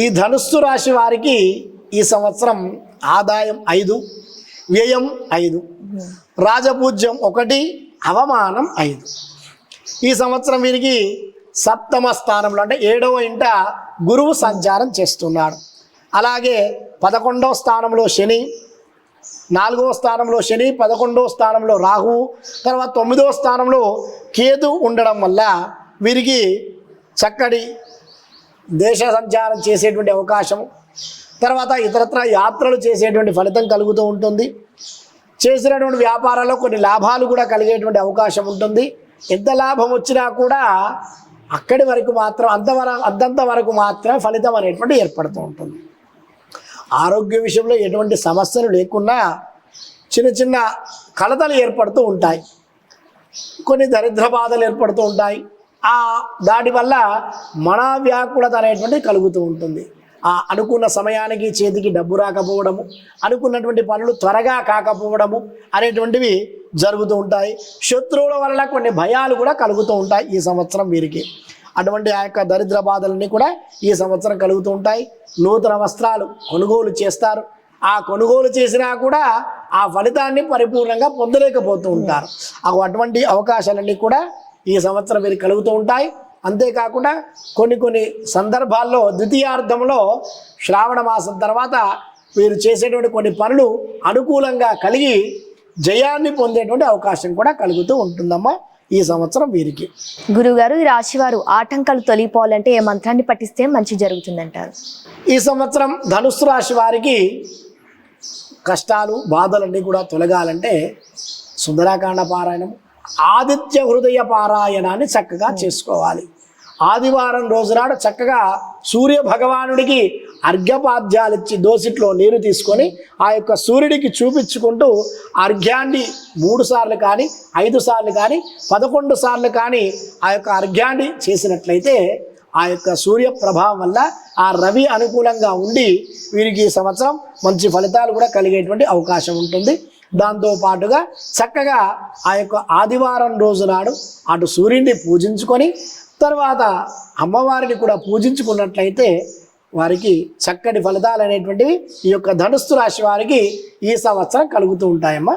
ఈ ధనుస్సు రాశి వారికి ఈ సంవత్సరం ఆదాయం 5, వ్యయం 5, రాజపూజ్యం 1, అవమానం 5. ఈ సంవత్సరం వీరికి సప్తమ స్థానంలో అంటే 7వ ఇంట గురువు సంచారం చేస్తున్నాడు. అలాగే 11వ స్థానంలో శని, 4వ స్థానంలో శని, 11వ స్థానంలో రాహు, తర్వాత 9వ స్థానంలో కేతు ఉండడం వల్ల వీరికి చక్కటి దేశ సంచారం చేసేటువంటి అవకాశం, తర్వాత ఇతరత్ర యాత్రలు చేసేటువంటి ఫలితం కలుగుతూ ఉంటుంది. చేసినటువంటి వ్యాపారాల్లో కొన్ని లాభాలు కూడా కలిగేటువంటి అవకాశం ఉంటుంది. ఎంత లాభం వచ్చినా కూడా అక్కడి వరకు మాత్రం అంతంత వరకు మాత్రమే ఫలితం అనేటువంటి ఏర్పడుతూ ఉంటుంది. ఆరోగ్య విషయంలో ఎటువంటి సమస్యలు లేకున్నా చిన్న చిన్న కలతలు ఏర్పడుతూ ఉంటాయి, కొన్ని దరిద్ర బాధలు ఏర్పడుతూ ఉంటాయి. దాని వల్ల మన వ్యాకులత అనేటువంటిది కలుగుతూ ఉంటుంది. అనుకున్న సమయానికి చేతికి డబ్బు రాకపోవడము, అనుకున్నటువంటి పనులు త్వరగా కాకపోవడము అనేటువంటివి జరుగుతూ ఉంటాయి. శత్రువుల వల్ల కొన్ని భయాలు కూడా కలుగుతూ ఉంటాయి ఈ సంవత్సరం వీరికి. అటువంటి ఆ యొక్క దరిద్ర బాధలన్నీ కూడా ఈ సంవత్సరం కలుగుతూ ఉంటాయి. నూతన వస్త్రాలు కొనుగోలు చేస్తారు. ఆ కొనుగోలు చేసినా కూడా ఆ ఫలితాన్ని పరిపూర్ణంగా పొందలేకపోతూ ఉంటారు. అటువంటి అవకాశాలన్నీ కూడా ఈ సంవత్సరం వీరికి కలుగుతూ ఉంటాయి. అంతేకాకుండా కొన్ని సందర్భాల్లో ద్వితీయార్థంలో శ్రావణ మాసం తర్వాత వీరు చేసేటువంటి కొన్ని పనులు అనుకూలంగా కలిగి జయాన్ని పొందేటువంటి అవకాశం కూడా కలుగుతూ ఉంటుందమ్మా ఈ సంవత్సరం వీరికి. గురుగారు, ఈ రాశివారు ఆటంకాలు తొలగిపోవాలంటే ఏ మంత్రాన్ని పఠిస్తే మంచి జరుగుతుందంటారు? ఈ సంవత్సరం ధనుస్సు రాశి వారికి కష్టాలు బాధలన్నీ కూడా తొలగాలంటే సుందరాకాండ పారాయణం, ఆదిత్య హృదయ పారాయణాన్ని చక్కగా చేసుకోవాలి. ఆదివారం రోజునాడు చక్కగా సూర్య భగవానుడికి అర్ఘ్యపాద్యాలిచ్చి దోసిట్లో నీరు తీసుకొని ఆ యొక్క సూర్యుడికి చూపించుకుంటూ అర్ఘ్యాన్ని 3 సార్లు కానీ 5 సార్లు కానీ 11 సార్లు కానీ ఆ యొక్క అర్ఘ్యాన్ని చేసినట్లయితే ఆ యొక్క సూర్య ప్రభావం వల్ల ఆ రవి అనుకూలంగా ఉండి వీరికి ఈ సంవత్సరం మంచి ఫలితాలు కూడా కలిగేటువంటి అవకాశం ఉంటుంది. దాంతో పాటుగా చక్కగా ఆ యొక్క ఆదివారం రోజు నాడు అటు సూర్యుడిని పూజించుకొని తర్వాత అమ్మవారిని కూడా పూజించుకున్నట్లయితే వారికి చక్కటి ఫలితాలు అనేటువంటివి ఈ యొక్క ధనుస్సు రాశి వారికి ఈ సంవత్సరం కలుగుతూ ఉంటాయమ్మా.